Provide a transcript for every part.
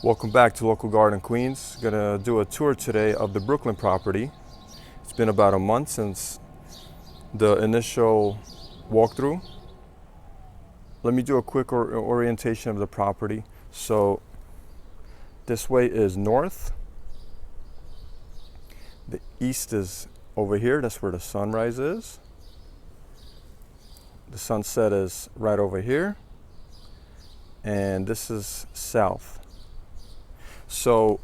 Welcome back to Local Garden Queens. Gonna do a tour today of the Brooklyn property. It's been about a month since the initial walkthrough. Let me do a quick orientation of the property. So this way is north. The east is over here. That's where the sunrise is. The sunset is right over here. And this is south. So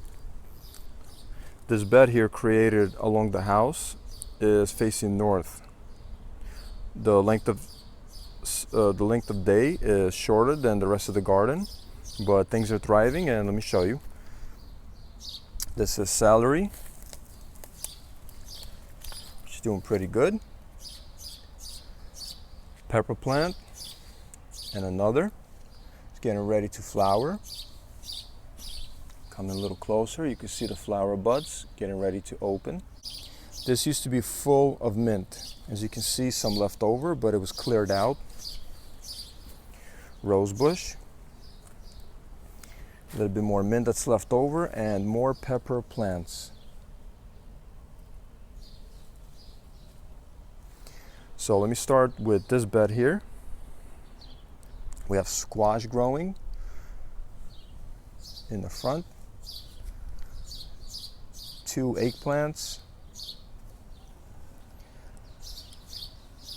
this bed here created along the house is facing north. The length of day is shorter than the rest of the garden, but things are thriving, and let me show you. This is celery, which is doing pretty good. Pepper plant, and another. It's getting ready to flower. Coming a little closer, you can see the flower buds getting ready to open. This used to be full of mint. As you can see, some left over, but it was cleared out. Rose bush. A little bit more mint that's left over, and more pepper plants. So let me start with this bed here. We have squash growing in the front. 2 eggplants,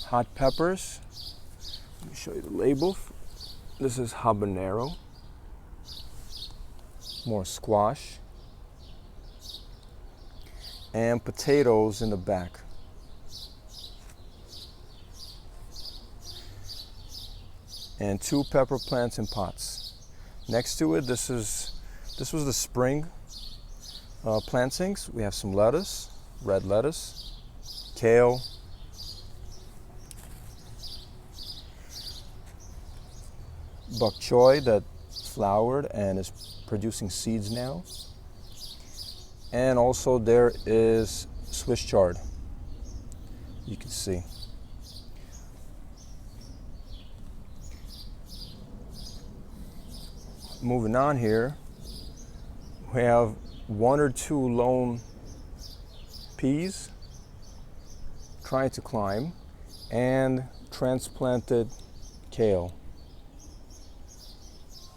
hot peppers. Let me show you the label. This is habanero, more squash, and potatoes in the back. And 2 pepper plants in pots. Next to it, this was the spring plantings. We have some lettuce, red lettuce, kale, bok choy that flowered and is producing seeds now. And also there is Swiss chard. You can see. Moving on here, we have 1 or 2 lone peas trying to climb, and transplanted kale.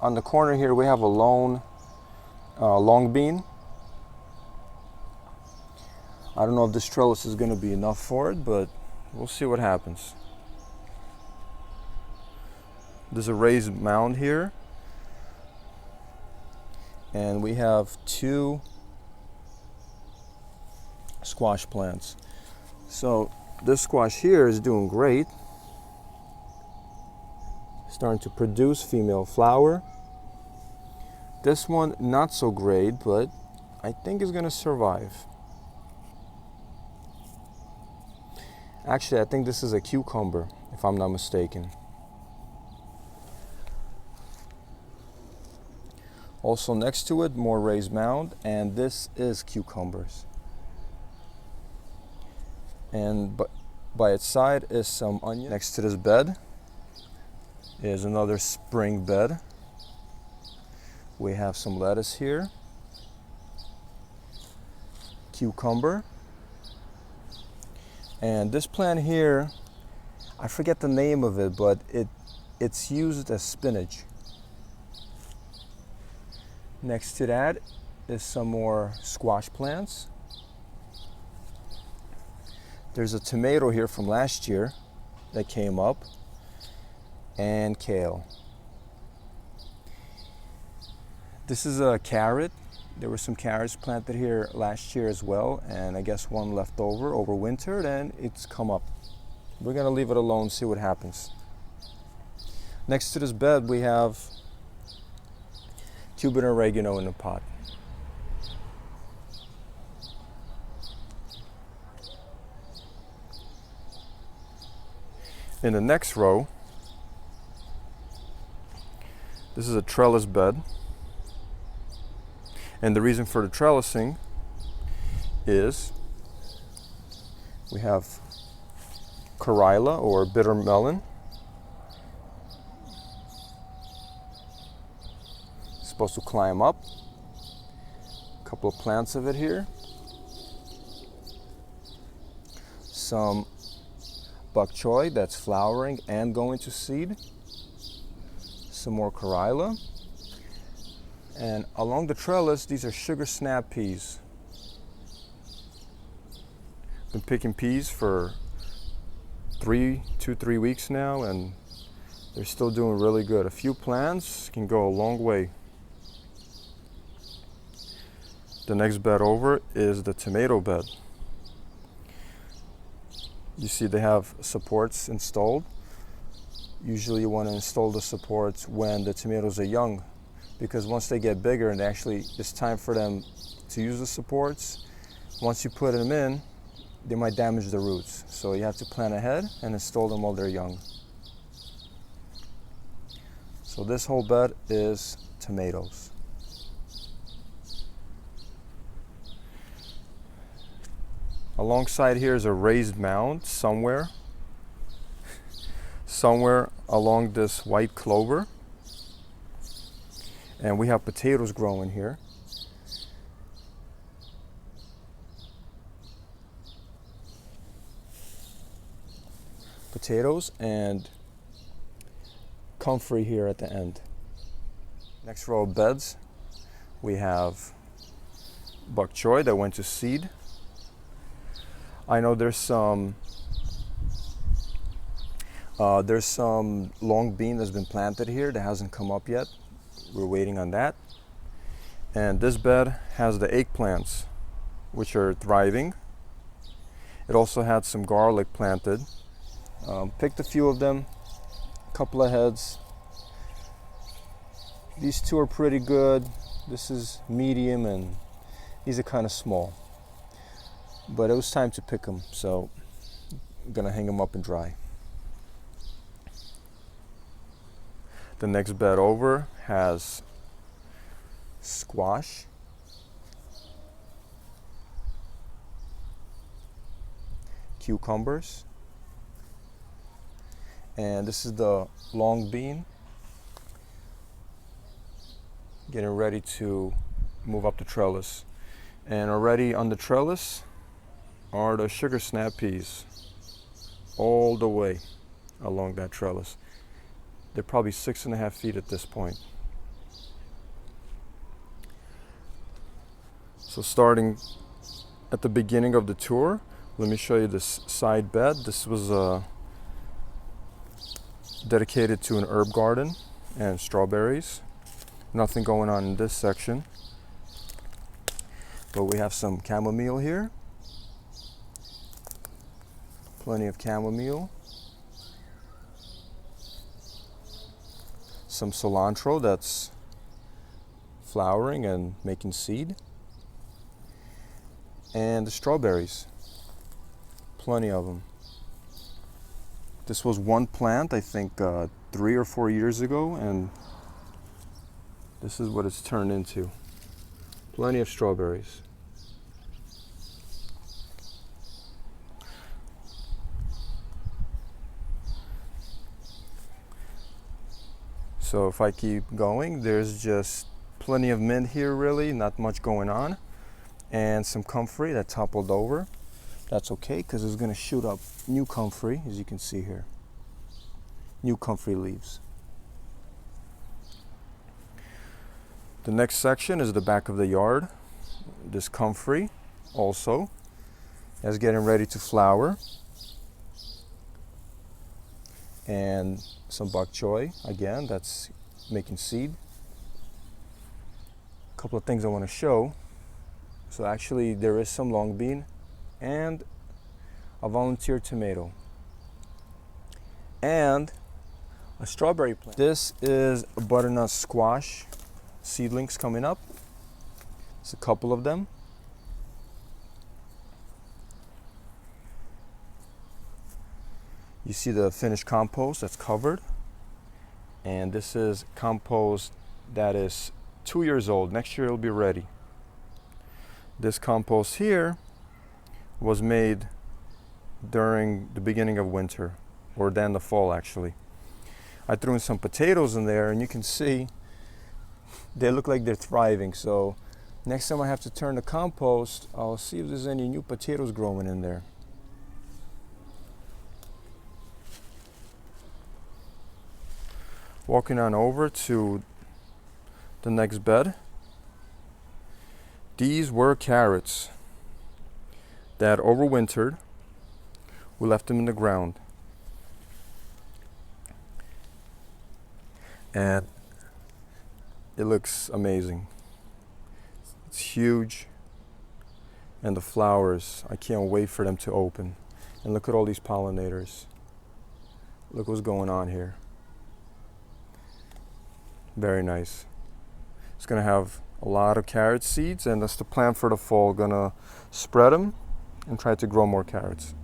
On the corner here we have a lone long bean. I don't know if this trellis is going to be enough for it, but we'll see what happens. There's a raised mound here. And we have 2 squash plants. So this squash here is doing great. Starting to produce female flower. This one not so great, but I think it's gonna survive. Actually, I think this is a cucumber, if I'm not mistaken. Also next to it, more raised mound, and this is cucumbers. And by its side is some onion. Next to this bed is another spring bed. We have some lettuce here, cucumber, and this plant here, I forget the name of it, but it's used as spinach. Next to that is some more squash plants. There's a tomato here from last year that came up, and kale. This is a carrot. There were some carrots planted here last year as well, and I guess one left over winter, and it's come up. We're gonna leave it alone, see what happens. Next to this bed we have cuban oregano in a pot. In the next row, this is a trellis bed. And the reason for the trellising is we have Corilla or bitter melon. Supposed to climb up A couple of plants of it here. Some bok choy that's flowering and going to seed. Some more corilla. And along the trellis, these are sugar snap peas. Been picking peas for 3 weeks now, and they're still doing really good. A few plants can go a long way. The next bed over is the tomato bed. You see they have supports installed. Usually you want to install the supports when the tomatoes are young, because once they get bigger and actually it's time for them to use the supports, once you put them in, they might damage the roots. So you have to plan ahead and install them while they're young. So this whole bed is tomatoes. Alongside here is a raised mound somewhere along this white clover. And we have potatoes growing here. Potatoes and comfrey here at the end. Next row of beds, we have bok choy that went to seed. I know there's some long bean that's been planted here that hasn't come up yet. We're waiting on that. And this bed has the eggplants, which are thriving. It also had some garlic planted. Picked a few of them, a couple of heads. These two are pretty good. This is medium, and these are kind of small. But it was time to pick them, so I'm gonna hang them up and dry. The next bed over has squash, cucumbers, and this is the long bean getting ready to move up the trellis. And already on the trellis are the sugar snap peas all the way along that trellis. They're probably 6.5 feet at this point. So starting at the beginning of the tour, let me show you this side bed. This was dedicated to an herb garden and strawberries. Nothing going on in this section, but we have some chamomile here. Plenty of chamomile. Some cilantro that's flowering and making seed. And the strawberries. Plenty of them. This was one plant, I think 3 or 4 years ago, and this is what it's turned into. Plenty of strawberries. So if I keep going, there's just plenty of mint here really, not much going on. And some comfrey that toppled over. That's okay, because it's gonna shoot up new comfrey, as you can see here. New comfrey leaves. The next section is the back of the yard. This comfrey also is getting ready to flower. And some bok choy, again, that's making seed. A couple of things I want to show. So actually there is some long bean and a volunteer tomato and a strawberry plant. This is a butternut squash seedlings coming up. It's a couple of them. You see the finished compost that's covered, and this is compost that is 2 years old. Next year it'll be ready. This compost here was made during the beginning of winter, or then the fall actually. I threw in some potatoes in there, and you can see they look like they're thriving. So Next time I have to turn the compost, I'll see if there's any new potatoes growing in there. Walking on over to the next bed. These were carrots that overwintered. We left them in the ground. And it looks amazing. It's huge. And the flowers, I can't wait for them to open. And look at all these pollinators. Look what's going on here. Very nice. It's gonna have a lot of carrot seeds, and that's the plan for the fall. Gonna spread them and try to grow more carrots.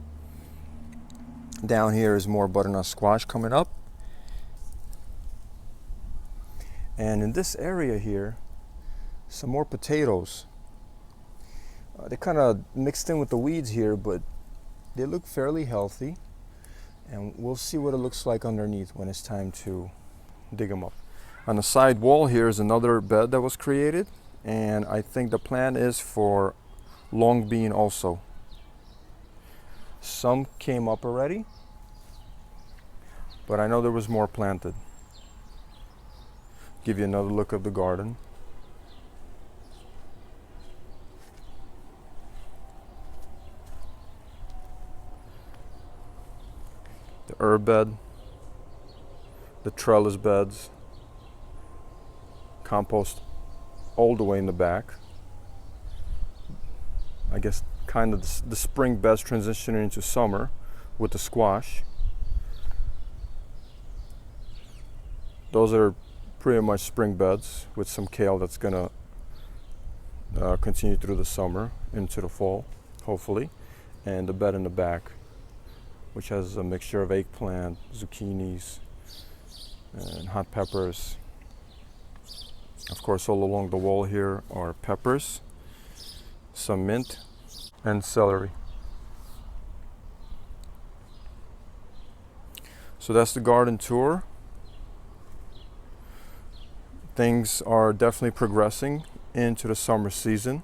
Down here is more butternut squash coming up. And in this area here, some more potatoes. They kind of mixed in with the weeds here, but they look fairly healthy. And we'll see what it looks like underneath when it's time to dig them up. On the side wall here is another bed that was created, and I think the plan is for long bean also. Some came up already, but I know there was more planted. Give you another look of the garden. The herb bed, the trellis beds, compost all the way in the back. I guess kind of the spring beds transitioning into summer with the squash. Those are pretty much spring beds with some kale that's gonna continue through the summer into the fall, hopefully. And the bed in the back, which has a mixture of eggplant, zucchinis, and hot peppers. Of course, all along the wall here are peppers, some mint, and celery. So that's the garden tour. Things are definitely progressing into the summer season,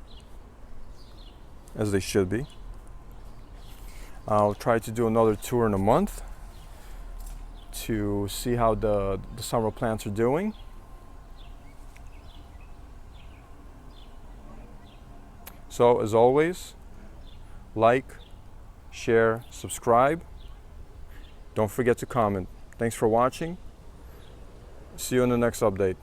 as they should be. I'll try to do another tour in a month to see how the summer plants are doing. So as always, like, share, subscribe. Don't forget to comment. Thanks for watching. See you in the next update.